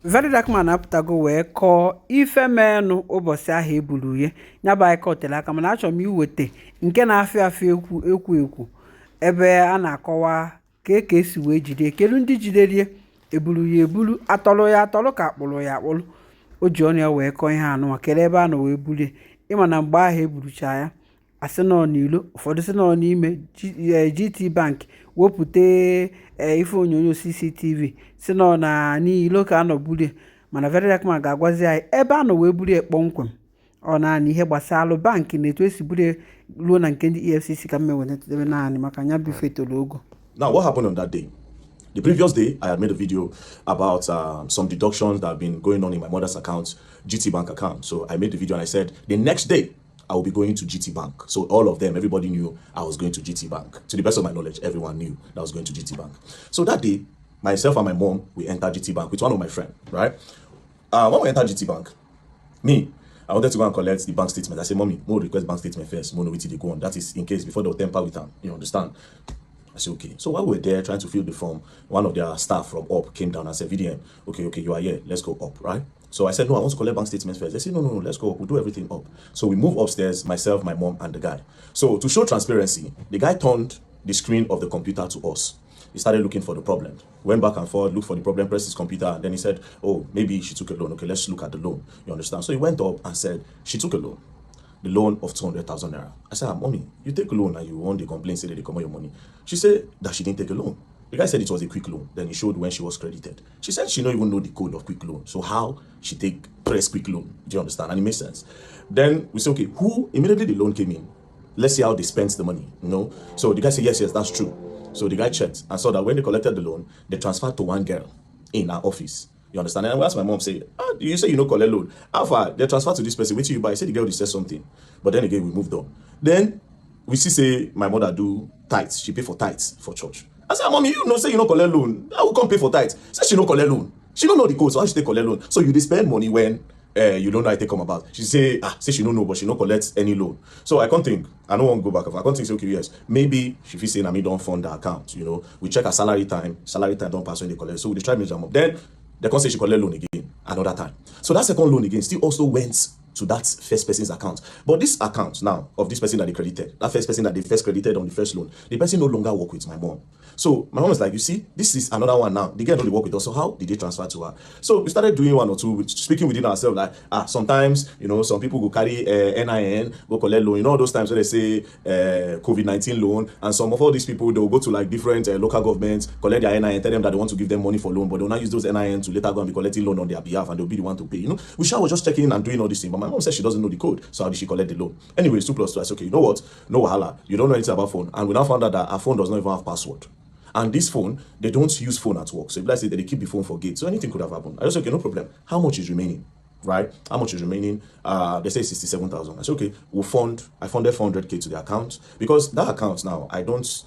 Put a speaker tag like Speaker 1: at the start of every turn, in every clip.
Speaker 1: Verydarkblackman apụtago wee kọọ ife menụ ụbọchị ahụ eburu ya nyaba ike otele aka mana achọrọ m iweta nke na-afịa afịa ekwu ebe a na-akọwa ka esi wee jide kedu ndị jidere eburu ya eburu atọrọ ya atọrọ ka akpụrụ ya akpụrụ o ji ọnụ ya wee kọọ ihe anụ kere ebe a nọ wee bulie ịma na mgbe ahụ eburucha ya asị nọ n'ilo ụfọdụ sị nọ n'ime GT Bank wepụta ife onyonyo CCTV si nọ na n'ilo ka anọ bulie mana Verydarkblackman ga-agwazi anyị ebe anọ wee bulie kpọmkwem ọ naanị ihe gbasara bankị na etu esi bulie ruo na nke ndị EFCC ka mmenwetebe naanị maka anya bụ ife toro.
Speaker 2: Now, what happened on that day? The previous day, I had made a video about some deductions that have been going on in my mother's account, GT Bank account. So I made the video and I said, the next day, I will be going to GT Bank. So all of them, everybody knew I was going to GT Bank. To the best of my knowledge, everyone knew that I was going to GT Bank. So that day, myself and my mom, we entered GT Bank with one of my friends, right? When we entered GT Bank, I wanted to go and collect the bank statement. I said, Mommy, we'll request bank statement first. We'll know what they go on. That is in case before they'll temper with them. You understand? I said, okay. So while we were there trying to fill the form, one of their staff from up came down and said, VDM, okay, you are here. Let's go up, right? So I said, no, I want to collect bank statements first. They said, no, let's go up. We'll do everything up. So we move upstairs, myself, my mom, and the guy. So to show transparency, the guy turned the screen of the computer to us. He started looking for the problem. Went back and forth, looked for the problem, pressed his computer, and then he said, oh, maybe she took a loan. Okay, let's look at the loan. You understand? So he went up and said, she took a loan. The loan of 200,000 naira. I said, Mommy, you take a loan and you want the complaint, say that they come on your money. She said that she didn't take a loan. The guy said it was a quick loan. Then he showed when she was credited. She said she don't even know the code of quick loan. So how she press quick loan? Do you understand? And it makes sense. Then we said, okay, who immediately the loan came in? Let's see how they spent the money. So the guy said, yes, that's true. So the guy checked and saw that when they collected the loan, they transferred to one girl in our office. You understand? And I asked my mom, say, you say you know collect loan. How far? They transfer to this person. Wait till you buy. I said the girl said something. But then again, we moved on. Then we say my mother do tithes. She pay for tithes for church. I said, Mommy, say you know collect loan. I will come pay for tithes. Say she no collect loan. She don't know the code, so how she take collect loan? So you spend money when you don't know how it come about. She say she don't know, but she no collect any loan. So I can't think. I don't want to go back. I can't think. Okay, yes, maybe she feel saying me don't fund the account. We check her salary time. Salary time don't pass when they collect. So we try to jam up. Then they can't say she collect loan again another time. So that second loan again still also went to that first person's account. But this account now of this person that they credited, that first person that they first credited on the first loan, the person no longer work with my mom. So my mom is like, you see, this is another one now. The girl don't work with us. So how did they transfer to her? So we started doing one or two, speaking within ourselves, like, sometimes, some people go carry NIN, go collect loan. All those times when they say COVID-19 loan, and some of all these people, they'll go to like different local governments, collect their NIN, tell them that they want to give them money for loan, but they'll not use those NIN to later go and be collecting loan on their behalf, and they'll be the one to pay. We was just checking in and doing all these things, but my mom said she doesn't know the code. So how did she collect the loan? Anyways, 2 plus 2. I said, okay, you know what? No wahala. You don't know anything about phone. And we now found out that our phone does not even have password. And this phone, they don't use phone at work. So if I say that they keep the phone for gate, so anything could have happened. I just said, okay, no problem. How much is remaining? Right? How much is remaining? They say 67,000. I said, okay, I funded 400K to the account, because that account now, I don't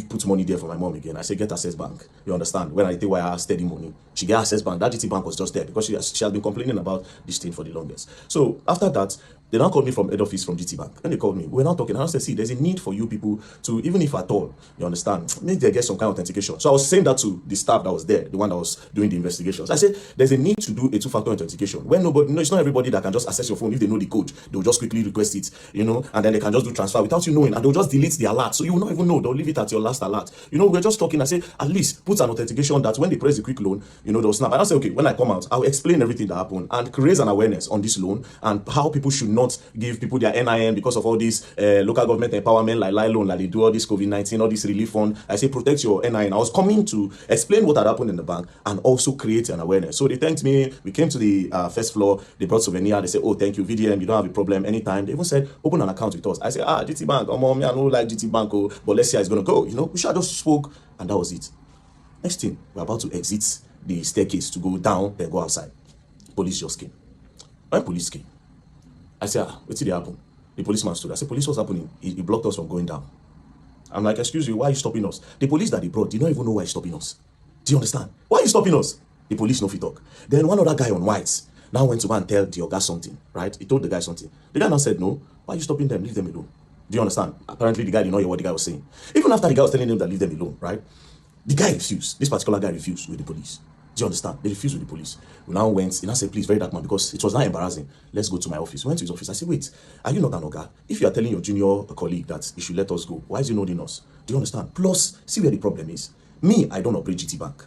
Speaker 2: put money there for my mom again. I say, get Access Bank. You understand? When I take why I have steady money, she get Access Bank. That GT Bank was just there because she has been complaining about this thing for the longest. So after that, they now called me from head office from GT Bank, and they called me. We're now talking, and I said, see, there's a need for you people to, even if at all, you understand, maybe they get some kind of authentication. So I was saying that to the staff that was there, the one that was doing the investigations. I said, there's a need to do a 2-factor authentication. When it's not everybody that can just access your phone. If they know the code, they'll just quickly request it, and then they can just do transfer without you knowing, and they'll just delete the alert. So you will not even know. They'll leave it at your last alert. We're just talking. I say, at least put an authentication that when they press the quick loan, they'll snap. And I say, okay, when I come out, I'll explain everything that happened and raise an awareness on this loan and how people should not give people their NIN because of all this local government empowerment, like loan, like they do all this COVID-19, all this relief fund. I say, protect your NIN. I was coming to explain what had happened in the bank and also create an awareness. So they thanked me. We came to the first floor. They brought souvenir. They said, oh, thank you, VDM. You don't have a problem anytime. They even said, open an account with us. I said, GT Bank. Oh, mom, I don't like GT Bank, but let's see how it's going to go. We should have just spoke, and that was it. Next thing, we're about to exit the staircase to go down, then go outside. Police just came. When police came, I said, what did happen? The policeman stood. I said, police, what's happening? He blocked us from going down. I'm like, excuse you, why are you stopping us? The police that they brought did not even know why he's stopping us. Do you understand? Why are you stopping us? The police no fit talk. Then one other guy on white now went to go and tell the guy something, right? He told the guy something. The guy now said, no, why are you stopping them? Leave them alone. Do you understand? Apparently, the guy did not hear what the guy was saying. Even after the guy was telling him that leave them alone, right? The guy refused. This particular guy refused with the police. Do you understand? They refused with the police. We now went, he now said, please, Verydarkman, because it was now embarrassing. Let's go to my office. We went to his office. I said, wait, are you not an Oga? If you are telling your junior colleague that he should let us go, why is he not holding us? Do you understand? Plus, see where the problem is. Me, I don't operate GT Bank.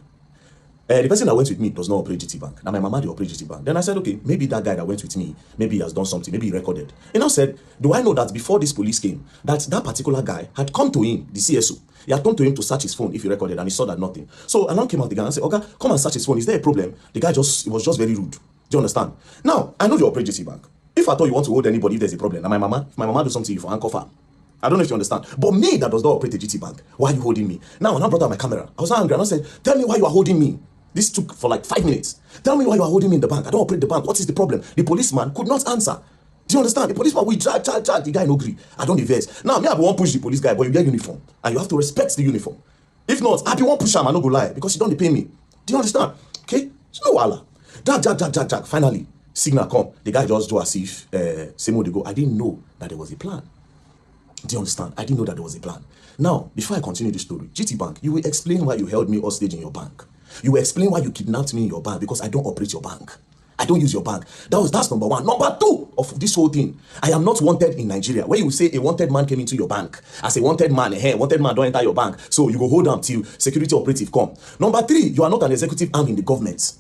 Speaker 2: The person that went with me does not operate GT Bank. Now my mama, they operate GT Bank. Then I said, okay, maybe that guy that went with me, maybe he has done something, maybe he recorded. He now said, do I know that before this police came, that particular guy had come to him, the CSO, he had come to him to search his phone if he recorded, and he saw that nothing. So I now came out the guy and said, okay, come and search his phone. Is there a problem? The guy was just very rude. Do you understand? Now, I know you operate GT Bank. If I thought you want to hold anybody if there's a problem, now if my mama do something, you for handcuff her. I don't know if you understand. But me that does not operate a GT Bank, why are you holding me? Now, when I brought out my camera, I was angry and I said, tell me why you are holding me. This took for like 5 minutes. Tell me why you are holding me in the bank. I don't operate the bank. What is the problem? The policeman could not answer. Do you understand? The policeman, we drag. The guy no agree. I don't invest. Now, me, I won't push the police guy, but you get uniform. And you have to respect the uniform. If not, I won't push him, I no go lie. Because you don't pay me. Do you understand? Okay? It's no wala. Drag. Finally, signal come. The guy just do as if, same way they go. I didn't know that there was a plan. Do you understand? I didn't know that there was a plan. Now, before I continue the story, GT Bank, you will explain why you held me hostage in your bank. You will explain why you kidnapped me in your bank, because I don't operate your bank. I don't use your bank. That's number one. Number two of this whole thing, I am not wanted in Nigeria. Where you say a wanted man came into your bank, as a wanted man, wanted man don't enter your bank, so you go hold on till security operative come. Number three, you are not an executive arm in the government.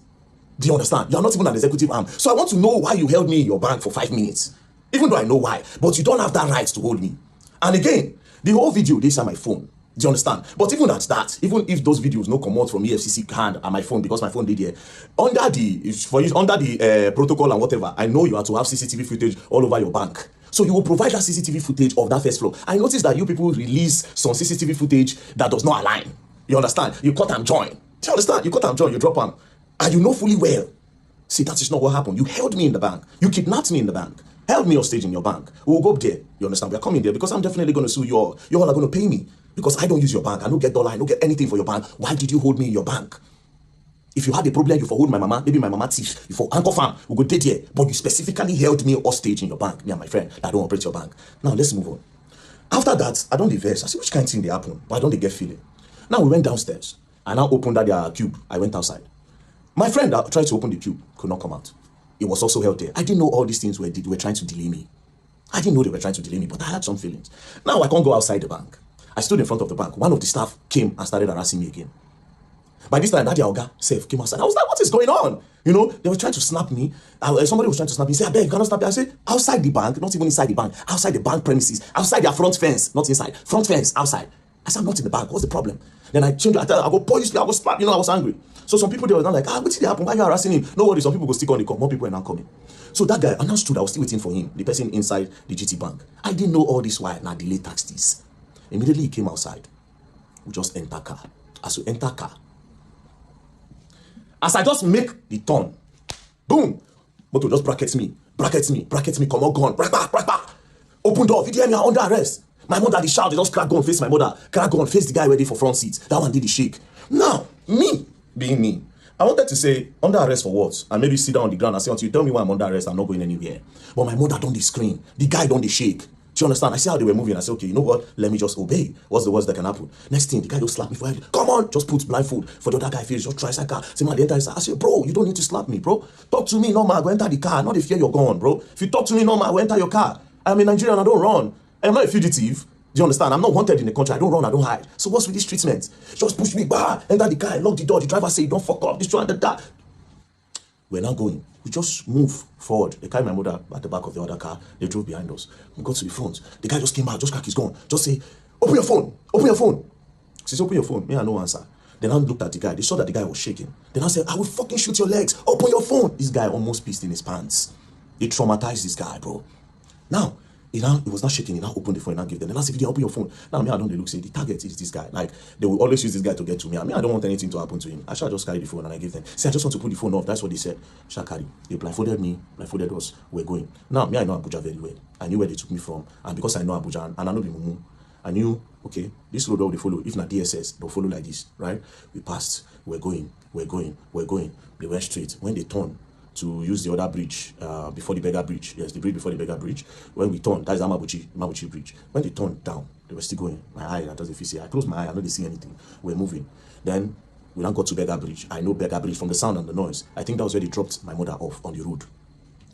Speaker 2: Do you understand? You are not even an executive arm. So I want to know why you held me in your bank for 5 minutes. Even though I know why, but you don't have that right to hold me. And again, the whole video, this is on my phone. Do you understand? But even at that, even if those videos no come out from EFCC hand and my phone, because my phone did here, under the protocol and whatever, I know you have to have CCTV footage all over your bank. So you will provide that CCTV footage of that first floor. I noticed that you people release some CCTV footage that does not align. You understand? You cut and join. Do you understand? You cut and join, you drop them. And you know fully well. See, that is not what happened. You held me in the bank. You kidnapped me in the bank. Held me hostage in your bank. We'll go up there. You understand? We are coming there because I'm definitely going to sue you all. You all are going to pay me. Because I don't use your bank. I don't get dollar. I don't get anything for your bank. Why did you hold me in your bank? If you had a problem, you for hold my mama, maybe my mama thief, you for anchor farm, we go date here. But you specifically held me hostage in your bank, me and my friend that don't operate your bank. Now let's move on. After that, I don't diverse. I see which kind of thing they happen, but I don't get feeling. Now we went downstairs. I now opened that their cube. I went outside. My friend that tried to open the cube could not come out. It was also held there. I didn't know all these things were trying to delay me. I didn't know they were trying to delay me, but I had some feelings. Now I can't go outside the bank. I stood in front of the bank. One of the staff came and started harassing me again. By this time, that Oga self came outside. I was like, what is going on? You know, they were trying to snap me. Somebody was trying to snap me. He said, I beg, you cannot snap me. I said, outside the bank, not even inside the bank, outside the bank premises, outside their front fence, not inside, front fence, outside. I said, I'm not in the bank. What's the problem? Then I changed. I go police. I go slap. You know, I was angry. So some people, they were not like, what did happen? Why are you harassing him? No worries. Some people go stick on the call. More people are now coming. So that guy, and I stood. I was still waiting for him. The person inside the GT bank. I didn't know all this while. Now delay tax this. Immediately he came outside. We just enter car. As we enter car, as I just make the turn, boom, motor just brackets me, come on, gun, back. Open door, if you hear me, I'm under arrest. My mother, the shout, they just crack gun, face my mother, crack gun, face the guy ready for front seat. That one did the shake. Now, me, being me, I wanted to say, under arrest for what? And maybe sit down on the ground and say, until you tell me why I'm under arrest, I'm not going anywhere. But my mother don't scream, the guy don't shake. Do you understand? I see how they were moving. I said, okay, you know what? Let me just obey. What's the worst that can happen? Next thing, the guy just slapped me for head. Come on, just put blindfold for the other guy face. Just try car. Say, man, the enter. I said, bro, you don't need to slap me, bro. Talk to me normal. Go enter the car. Not if you're gone, bro. If you talk to me normal, go enter your car. I'm a Nigerian. I don't run. I'm not a fugitive. Do you understand? I'm not wanted in the country. I don't run. I don't hide. So what's with this treatment? Just push me, enter the car, lock the door. The driver say, don't fuck up. This one and that. We're not going. We just move forward. They carried my mother at the back of the other car. They drove behind us. We got to the front. The guy just came out, just crack his gun. Just say, open your phone. Open your phone. She said, open your phone. Me, I no answer. Then I looked at the guy. They saw that the guy was shaking. Then I said, I will fucking shoot your legs. Open your phone. This guy almost pissed in his pants. They traumatized this guy, bro. Now, he was not shaking. He now opened the phone and now give them. Then I said, open your phone. Now, me, I don't look, say, the target is this guy. Like, they will always use this guy to get to me. I mean, I don't want anything to happen to him. I shall just carry the phone and I give them. See, I just want to put the phone off. That's what they said. Shall carry. They blindfolded me, blindfolded us. We're going. Now, me, I know Abuja very well. I knew where they took me from. And because I know Abuja and I know the Mumu, I knew, okay, this road they follow. If not DSS, they'll follow like this, right? We passed. We're going. They went straight. When they turned to use the other bridge before the beggar bridge. Yes, the bridge before the beggar bridge. When we turned, that is Mabuchi bridge. When they turned down, they were still going. My eye, that does the EFCC. I closed my eye, I don't see anything. We're moving. Then We now got to Beggar Bridge. I know Beggar Bridge from the sound and the noise. I think that was where they dropped my mother off on the road.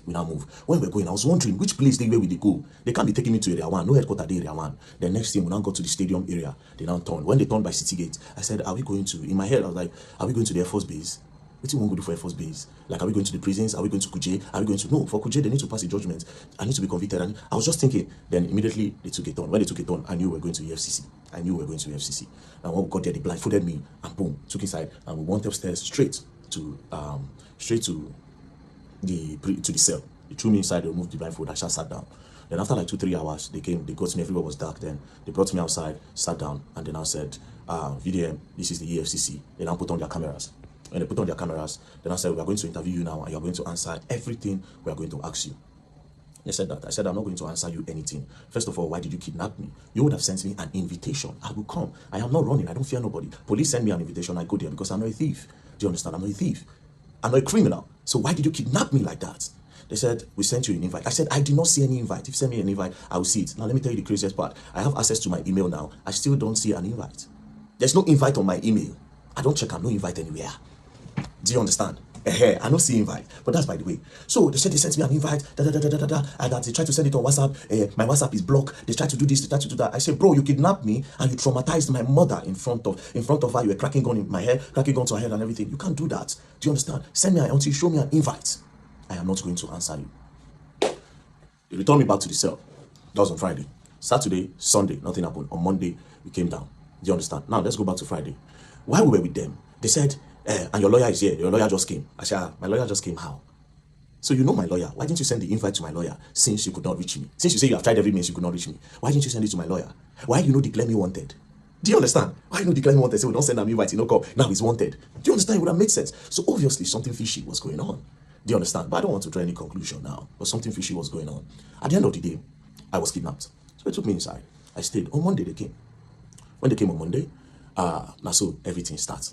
Speaker 2: We now move. When we're going, I was wondering which place where will they go. They can't be taking me to area 1. No headquarters area 1. The next thing, we now go to the stadium area. They now turn. When they turn by City Gate, I said, are we going to, in my head, I was like, are we going to the Air Force Base? What do you want to do for Air Force Base? Like, are we going to the prisons? Are we going to Kuje? Are we going to, no, for Kuje, they need to pass a judgment. I need to be convicted. And I was just thinking, then immediately they took it on. When they took it on, I knew we were going to EFCC. I knew we were going to EFCC. And when we got there, they blindfolded me and boom, took inside. And we went upstairs straight to the cell. They threw me inside, they removed the blindfold, I just sat down. Then after like 2-3 hours, they came, they got me, everywhere was dark then. They brought me outside, sat down, and then I said, VDM, this is the EFCC. They now put on their cameras. When they put on their cameras, then I said, we are going to interview you now, and you are going to answer everything we are going to ask you. They said that. I said, I'm not going to answer you anything. First of all, why did you kidnap me? You would have sent me an invitation. I will come. I am not running. I don't fear nobody. Police send me an invitation. I go there because I'm not a thief. Do you understand? I'm not a thief. I'm not a criminal. So why did you kidnap me like that? They said, we sent you an invite. I said, I did not see any invite. If you send me an invite, I will see it. Now, let me tell you the craziest part. I have access to my email now. I still don't see an invite. There's no invite on my email. I don't check. I'm no invite anywhere. Do you understand? I don't see invite. But that's by the way. So they said they sent me an invite, and that they tried to send it on WhatsApp. My WhatsApp is blocked. They tried to do this, they tried to do that. I said, bro, you kidnapped me and you traumatized my mother in front of her. You were cracking gun in my hair, cracking gun to her head and everything. You can't do that. Do you understand? Send me until you show me an invite. I am not going to answer you. They returned me back to the cell. That was on Friday. Saturday, Sunday, nothing happened. On Monday, we came down. Do you understand? Now, let's go back to Friday. While we were with them, they said, and your lawyer is here. Your lawyer just came. I said, my lawyer just came. How? So you know my lawyer. Why didn't you send the invite to my lawyer since you could not reach me? Since you say you have tried every means, you could not reach me. Why didn't you send it to my lawyer? Why you declare me wanted? Do you understand? Why you declare me wanted? Say we don't send an invite, come. Now he's wanted. Do you understand? It would have made sense. So obviously something fishy was going on. Do you understand? But I don't want to draw any conclusion now. But something fishy was going on. At the end of the day, I was kidnapped. So they took me inside. I stayed. On Monday they came. When they came on Monday, now so everything starts.